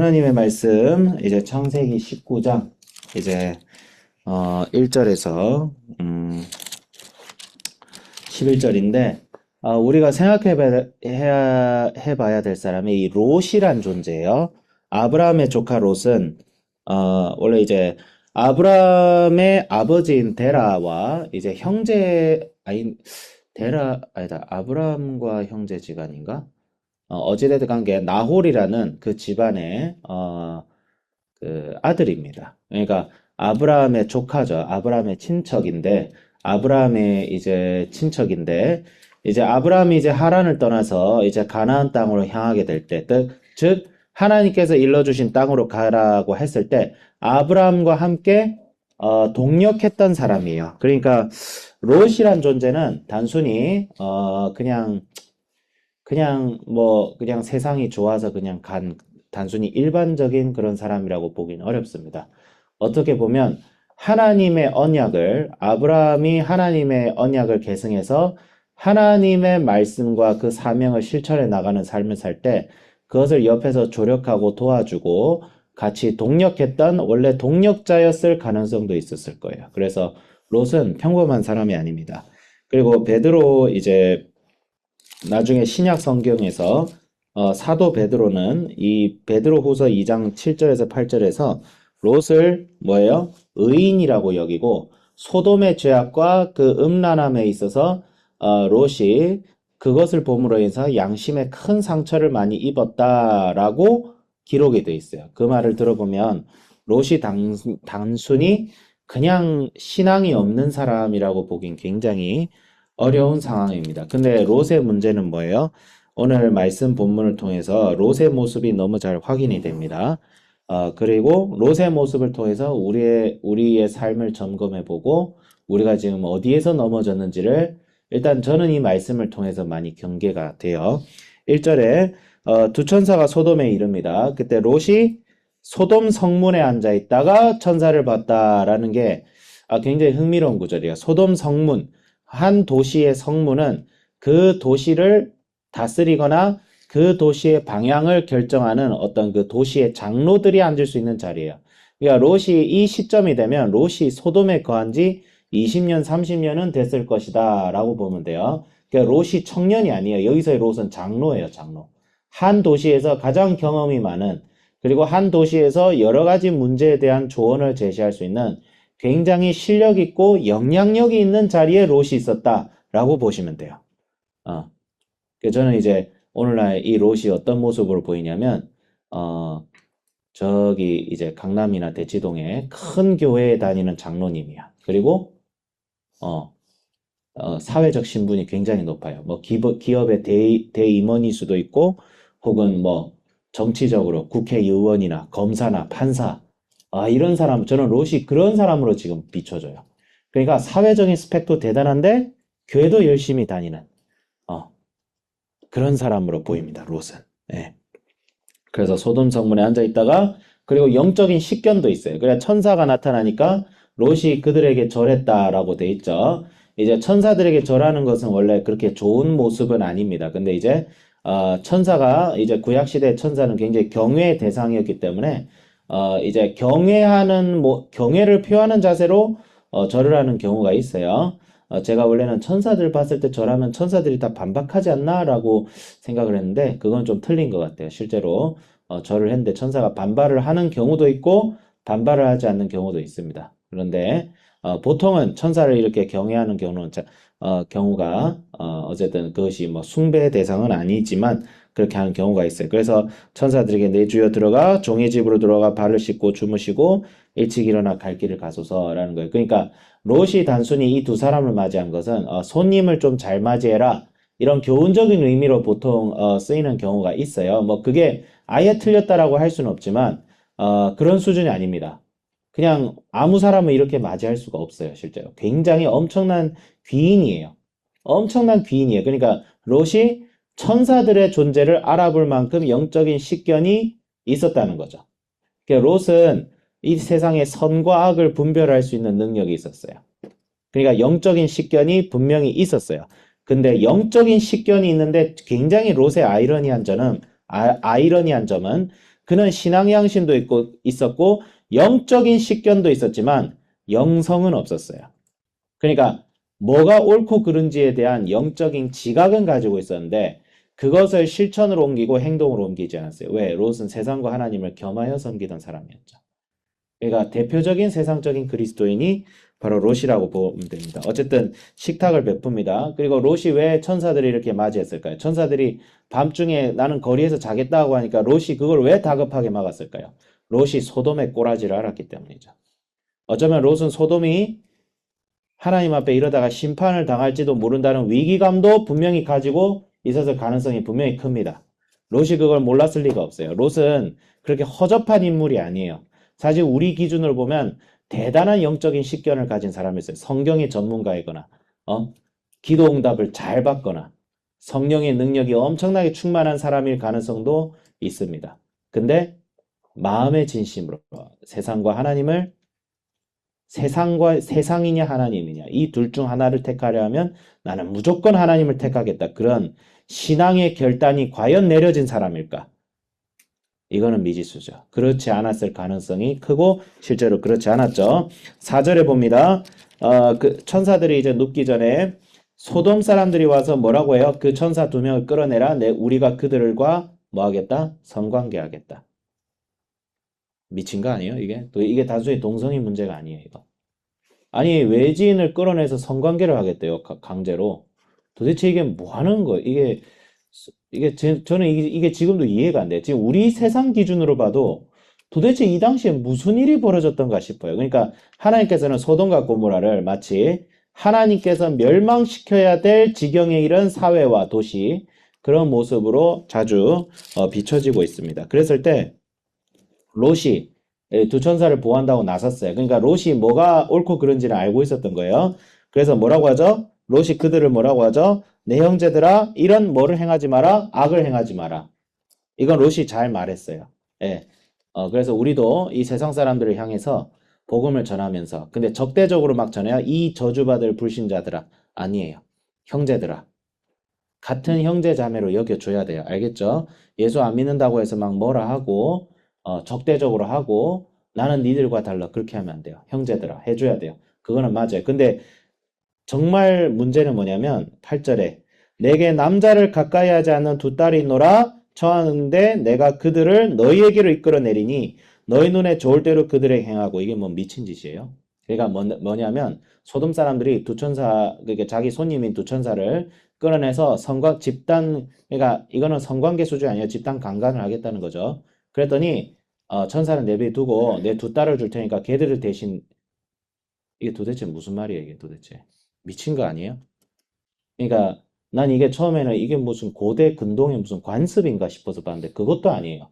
하나님의 말씀 이제 창세기 19장 이제 1절에서 11절인데 우리가 해봐야 될 사람이 이 롯이란 존재예요. 아브라함의 조카 롯은 원래 이제 아브라함의 아버지인 데라와 이제 형제 아니 데라 아니다 아브라함과 형제지간인가? 어찌됐든 관계 나홀이라는 그 집안의 그 아들입니다. 그러니까 아브라함의 조카죠. 아브라함의 친척인데 아브라함의 이제 친척인데 이제 아브라함이 이제 하란을 떠나서 이제 가나안 땅으로 향하게 될 때, 즉 하나님께서 일러주신 땅으로 가라고 했을 때 아브라함과 함께 동역했던 사람이에요. 그러니까 롯이란 존재는 단순히 그냥 세상이 좋아서 그냥 단순히 일반적인 그런 사람이라고 보기는 어렵습니다. 어떻게 보면 아브라함이 하나님의 언약을 계승해서 하나님의 말씀과 그 사명을 실천해 나가는 삶을 살 때 그것을 옆에서 조력하고 도와주고 같이 동역했던 원래 동역자였을 가능성도 있었을 거예요. 그래서 롯은 평범한 사람이 아닙니다. 그리고 베드로 이제 나중에 신약 성경에서 사도 베드로는 이 베드로후서 2장 7절에서 8절에서 롯을 뭐예요? 의인이라고 여기고 소돔의 죄악과 그 음란함에 있어서 롯이 그것을 봄으로 인해서 양심에 큰 상처를 많이 입었다라고 기록이 되어 있어요. 그 말을 들어보면 롯이 단순히 그냥 신앙이 없는 사람이라고 보긴 굉장히 어려운 상황입니다. 근데 롯의 문제는 뭐예요? 오늘 말씀 본문을 통해서 롯의 모습이 너무 잘 확인이 됩니다. 그리고 롯의 모습을 통해서 우리의 삶을 점검해보고 우리가 지금 어디에서 넘어졌는지를 일단 저는 이 말씀을 통해서 많이 경계가 돼요. 1절에 두 천사가 소돔에 이릅니다. 그때 롯이 소돔 성문에 앉아 있다가 천사를 봤다라는 게 굉장히 흥미로운 구절이에요. 소돔 성문, 한 도시의 성문은 그 도시를 다스리거나 그 도시의 방향을 결정하는 어떤 그 도시의 장로들이 앉을 수 있는 자리예요. 그러니까 롯이 이 시점이 되면 롯이 소돔에 거한 지 20년, 30년은 됐을 것이다 라고 보면 돼요. 그러니까 롯이 청년이 아니에요. 여기서의 롯은 장로예요, 장로. 한 도시에서 가장 경험이 많은, 그리고 한 도시에서 여러 가지 문제에 대한 조언을 제시할 수 있는 굉장히 실력 있고 영향력이 있는 자리에 롯이 있었다라고 보시면 돼요. 저는 이제 오늘날 이 롯이 어떤 모습으로 보이냐면, 저기 이제 강남이나 대치동에 큰 교회에 다니는 장로님이야. 그리고 사회적 신분이 굉장히 높아요. 뭐 기업의 대임원일 수도 있고, 혹은 뭐 정치적으로 국회의원이나 검사나 판사, 이런 사람, 저는 롯이 그런 사람으로 지금 비춰져요. 그러니까 사회적인 스펙도 대단한데 교회도 열심히 다니는 그런 사람으로 보입니다. 롯은. 예. 그래서 소돔 성문에 앉아 있다가, 그리고 영적인 식견도 있어요. 그래 천사가 나타나니까 롯이 그들에게 절했다라고 돼 있죠. 이제 천사들에게 절하는 것은 원래 그렇게 좋은 모습은 아닙니다. 근데 이제 천사가 이제 구약 시대 천사는 굉장히 경외의 대상이었기 때문에 이제 경외를 표하는 자세로 절을 하는 경우가 있어요. 제가 원래는 천사들 봤을 때 절하면 천사들이 다 반박하지 않나 라고 생각을 했는데 그건 좀 틀린 것 같아요. 실제로 절을 했는데 천사가 반발을 하는 경우도 있고 반발을 하지 않는 경우도 있습니다. 그런데 보통은 천사를 이렇게 경외하는 경우가 어쨌든 그것이 뭐 숭배의 대상은 아니지만 그렇게 하는 경우가 있어요. 그래서 천사들에게 내 주여 들어가 종의 집으로 들어가 발을 씻고 주무시고 일찍 일어나 갈 길을 가소서라는 거예요. 그러니까 롯이 단순히 이 두 사람을 맞이한 것은 손님을 좀 잘 맞이해라 이런 교훈적인 의미로 보통 쓰이는 경우가 있어요. 뭐 그게 아예 틀렸다라고 할 수는 없지만 그런 수준이 아닙니다. 그냥 아무 사람을 이렇게 맞이할 수가 없어요. 실제로 굉장히 엄청난 귀인이에요. 엄청난 귀인이에요. 그러니까 롯이 천사들의 존재를 알아볼 만큼 영적인 식견이 있었다는 거죠. 그러니까 롯은 이 세상의 선과 악을 분별할 수 있는 능력이 있었어요. 그러니까 영적인 식견이 분명히 있었어요. 근데 영적인 식견이 있는데 굉장히 롯의 아이러니한 점은 그는 신앙의 양심도 있었고 영적인 식견도 있었지만 영성은 없었어요. 그러니까 뭐가 옳고 그른지에 대한 영적인 지각은 가지고 있었는데 그것을 실천으로 옮기고 행동으로 옮기지 않았어요. 왜? 롯은 세상과 하나님을 겸하여 섬기던 사람이었죠. 그러니까 대표적인 세상적인 그리스도인이 바로 롯이라고 보면 됩니다. 어쨌든 식탁을 베풉니다. 그리고 롯이 왜 천사들이 이렇게 맞이했을까요? 천사들이 밤중에 나는 거리에서 자겠다고 하니까 롯이 그걸 왜 다급하게 막았을까요? 롯이 소돔의 꼬라지를 알았기 때문이죠. 어쩌면 롯은 소돔이 하나님 앞에 이러다가 심판을 당할지도 모른다는 위기감도 분명히 가지고 있었을 가능성이 분명히 큽니다. 롯이 그걸 몰랐을 리가 없어요. 롯은 그렇게 허접한 인물이 아니에요. 사실 우리 기준으로 보면 대단한 영적인 식견을 가진 사람이었어요. 성경의 전문가이거나, 기도 응답을 잘 받거나, 성령의 능력이 엄청나게 충만한 사람일 가능성도 있습니다. 근데 마음의 진심으로 세상과 하나님을 세상이냐 하나님이냐 이 둘 중 하나를 택하려 하면 나는 무조건 하나님을 택하겠다. 그런 신앙의 결단이 과연 내려진 사람일까? 이거는 미지수죠. 그렇지 않았을 가능성이 크고 실제로 그렇지 않았죠. 4절에 봅니다. 그 천사들이 이제 눕기 전에 소돔 사람들이 와서 뭐라고 해요? 그 천사 2명을 끌어내라. 우리가 그들과 뭐 하겠다? 성관계하겠다. 미친 거 아니에요, 이게? 또 이게 단순히 동성애 문제가 아니에요, 이거. 아니, 외지인을 끌어내서 성관계를 하겠대요, 강제로. 도대체 이게 뭐 하는 거예요? 저는 이게 지금도 이해가 안 돼요. 지금 우리 세상 기준으로 봐도 도대체 이 당시에 무슨 일이 벌어졌던가 싶어요. 그러니까 하나님께서는 소돔과 고모라를 마치 하나님께서 멸망시켜야 될 지경에 이른 사회와 도시, 그런 모습으로 자주 비춰지고 있습니다. 그랬을 때 롯이 두 천사를 보호한다고 나섰어요. 그러니까 롯이 뭐가 옳고 그른지를 알고 있었던 거예요. 그래서 뭐라고 하죠? 롯이 그들을 뭐라고 하죠? 내 형제들아, 이런 뭐를 행하지 마라? 악을 행하지 마라. 이건 롯이 잘 말했어요. 예. 그래서 우리도 이 세상 사람들을 향해서 복음을 전하면서, 근데 적대적으로 막 전해야 이 저주받을 불신자들아. 아니에요. 형제들아. 같은 형제 자매로 여겨줘야 돼요. 알겠죠? 예수 안 믿는다고 해서 막 뭐라 하고, 적대적으로 하고, 나는 니들과 달라. 그렇게 하면 안 돼요. 형제들아. 해줘야 돼요. 그거는 맞아요. 근데 정말 문제는 뭐냐면 8절에 내게 남자를 가까이 하지 않는 두 딸이 있노라 청하는데 내가 그들을 너희에게로 이끌어내리니 너희 눈에 좋을 대로 그들에게 행하고. 이게 뭐 미친 짓이에요. 그러니까 뭐냐면 소돔 사람들이 두 천사, 그러니까 자기 손님인 두 천사를 끌어내서 그러니까 이거는 성관계 수준이 아니라 집단 강간을 하겠다는 거죠. 그랬더니 천사는 내비두고 내 두 딸을 줄 테니까 걔들을 대신. 이게 도대체 무슨 말이에요, 이게 도대체. 미친 거 아니에요? 그러니까 난 이게 처음에는 이게 무슨 고대 근동의 무슨 관습인가 싶어서 봤는데 그것도 아니에요.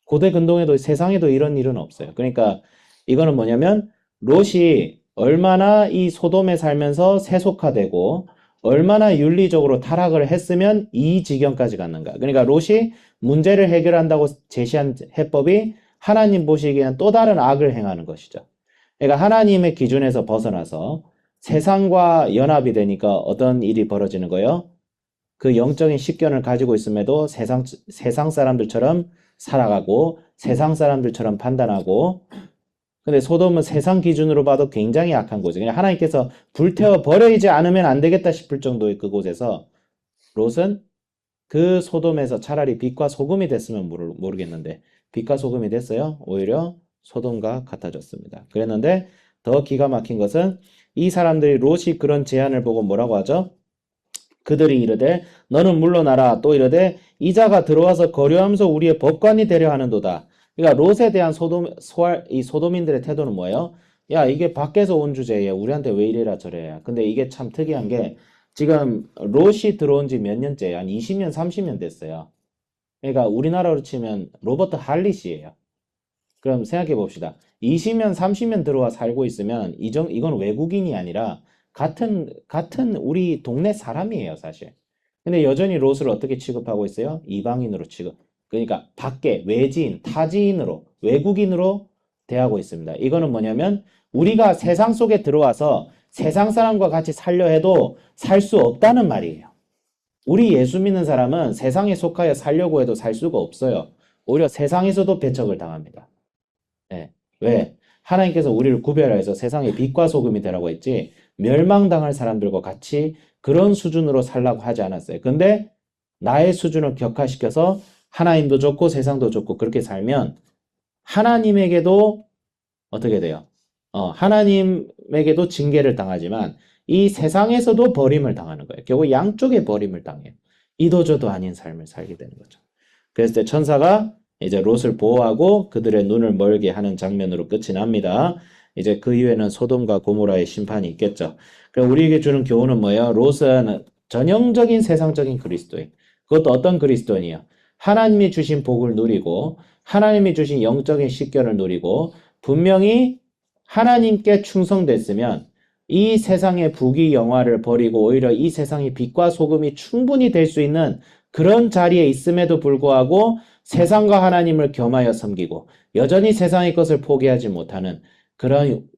고대 근동에도 세상에도 이런 일은 없어요. 그러니까 이거는 뭐냐면 롯이 얼마나 이 소돔에 살면서 세속화되고 얼마나 윤리적으로 타락을 했으면 이 지경까지 갔는가. 그러니까 롯이 문제를 해결한다고 제시한 해법이 하나님 보시기에는 또 다른 악을 행하는 것이죠. 그러니까 하나님의 기준에서 벗어나서 세상과 연합이 되니까 어떤 일이 벌어지는 거예요? 그 영적인 식견을 가지고 있음에도 세상 사람들처럼 살아가고 세상 사람들처럼 판단하고. 근데 소돔은 세상 기준으로 봐도 굉장히 악한 곳이에요. 그냥 하나님께서 불태워 버리지 않으면 안 되겠다 싶을 정도의 그곳에서 롯은 그 소돔에서 차라리 빛과 소금이 됐으면 모르겠는데 빛과 소금이 됐어요. 오히려 소돔과 같아졌습니다. 그랬는데 더 기가 막힌 것은 이 사람들이 롯이 그런 제안을 보고 뭐라고 하죠? 그들이 이르되 너는 물러나라. 또 이르되 이자가 들어와서 거류하면서 우리의 법관이 되려 하는도다. 그러니까 롯에 대한 이 소돔인들의 태도는 뭐예요? 야, 이게 밖에서 온 주제예요. 우리한테 왜 이래라 저래야. 근데 이게 참 특이한 게 지금 롯이 들어온 지 몇 년째예요? 한 20년, 30년 됐어요. 그러니까 우리나라로 치면 로버트 할릿이에요. 그럼 생각해 봅시다. 20년, 30년 들어와 살고 있으면 이건 외국인이 아니라 같은 우리 동네 사람이에요, 사실. 근데 여전히 롯을 어떻게 취급하고 있어요? 이방인으로 그러니까 밖에 외지인, 타지인으로, 외국인으로 대하고 있습니다. 이거는 뭐냐면 우리가 세상 속에 들어와서 세상 사람과 같이 살려 해도 살 수 없다는 말이에요. 우리 예수 믿는 사람은 세상에 속하여 살려고 해도 살 수가 없어요. 오히려 세상에서도 배척을 당합니다. 예. 왜? 하나님께서 우리를 구별해서 세상의 빛과 소금이 되라고 했지 멸망당할 사람들과 같이 그런 수준으로 살라고 하지 않았어요. 근데 나의 수준을 격화시켜서 하나님도 좋고 세상도 좋고 그렇게 살면 하나님에게도 어떻게 돼요? 하나님에게도 징계를 당하지만 이 세상에서도 버림을 당하는 거예요. 결국 양쪽에 버림을 당해요. 이도저도 아닌 삶을 살게 되는 거죠. 그랬을 때 천사가 이제 롯을 보호하고 그들의 눈을 멀게 하는 장면으로 끝이 납니다. 이제 그 이후에는 소돔과 고모라의 심판이 있겠죠. 그럼 우리에게 주는 교훈은 뭐예요? 롯은 전형적인 세상적인 그리스도인. 그것도 어떤 그리스도인이에요? 하나님이 주신 복을 누리고 하나님이 주신 영적인 식견을 누리고 분명히 하나님께 충성됐으면 이 세상의 부귀영화를 버리고 오히려 이 세상의 빛과 소금이 충분히 될 수 있는 그런 자리에 있음에도 불구하고 세상과 하나님을 겸하여 섬기고 여전히 세상의 것을 포기하지 못하는 그런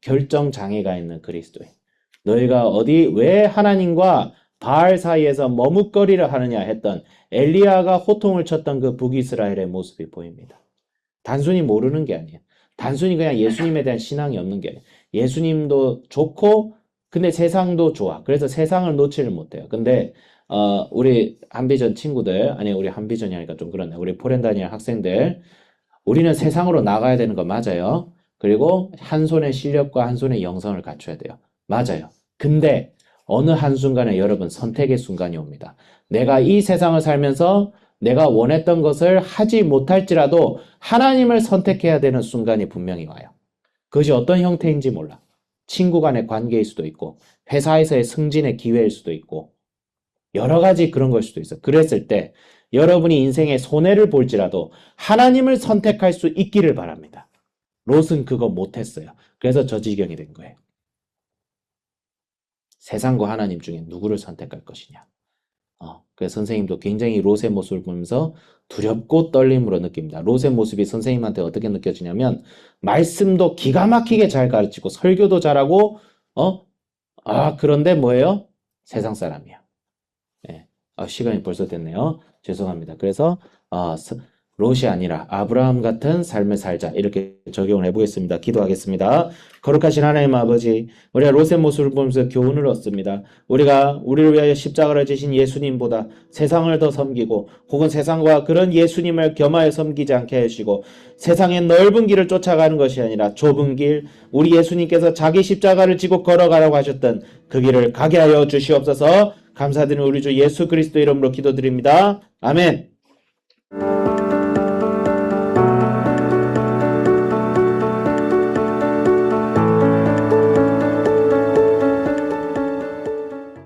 결정 장애가 있는 그리스도인. 너희가 왜 하나님과 바알 사이에서 머뭇거리를 하느냐 했던 엘리야가 호통을 쳤던 그 북이스라엘의 모습이 보입니다. 단순히 모르는 게 아니에요. 단순히 그냥 예수님에 대한 신앙이 없는 게 아니에요. 예수님도 좋고 근데 세상도 좋아. 그래서 세상을 놓지를 못해요. 근데 우리 한비전 친구들, 아니 우리 한비전이 하니까 좀 그렇네. 우리 포렌다니엘 학생들, 우리는 세상으로 나가야 되는 거 맞아요. 그리고 한 손의 실력과 한 손의 영성을 갖춰야 돼요. 맞아요. 근데 어느 한순간에 여러분 선택의 순간이 옵니다. 내가 이 세상을 살면서 내가 원했던 것을 하지 못할지라도 하나님을 선택해야 되는 순간이 분명히 와요. 그것이 어떤 형태인지 몰라. 친구 간의 관계일 수도 있고 회사에서의 승진의 기회일 수도 있고 여러 가지 그런 걸 수도 있어. 그랬을 때 여러분이 인생에 손해를 볼지라도 하나님을 선택할 수 있기를 바랍니다. 롯은 그거 못했어요. 그래서 저 지경이 된 거예요. 세상과 하나님 중에 누구를 선택할 것이냐. 그래서 선생님도 굉장히 롯의 모습을 보면서 두렵고 떨림으로 느낍니다. 롯의 모습이 선생님한테 어떻게 느껴지냐면 말씀도 기가 막히게 잘 가르치고 설교도 잘하고 그런데 뭐예요? 세상 사람이야. 네. 시간이 벌써 됐네요. 죄송합니다. 그래서 롯이 아니라 아브라함 같은 삶을 살자 이렇게 적용을 해보겠습니다. 기도하겠습니다. 거룩하신 하나님 아버지, 우리가 롯의 모습을 보면서 교훈을 얻습니다. 우리가 우리를 위하여 십자가를 지신 예수님보다 세상을 더 섬기고 혹은 세상과 그런 예수님을 겸하여 섬기지 않게 하시고 세상의 넓은 길을 쫓아가는 것이 아니라 좁은 길, 우리 예수님께서 자기 십자가를 지고 걸어가라고 하셨던 그 길을 가게 하여 주시옵소서. 감사드리는 우리 주 예수 그리스도 이름으로 기도드립니다. 아멘.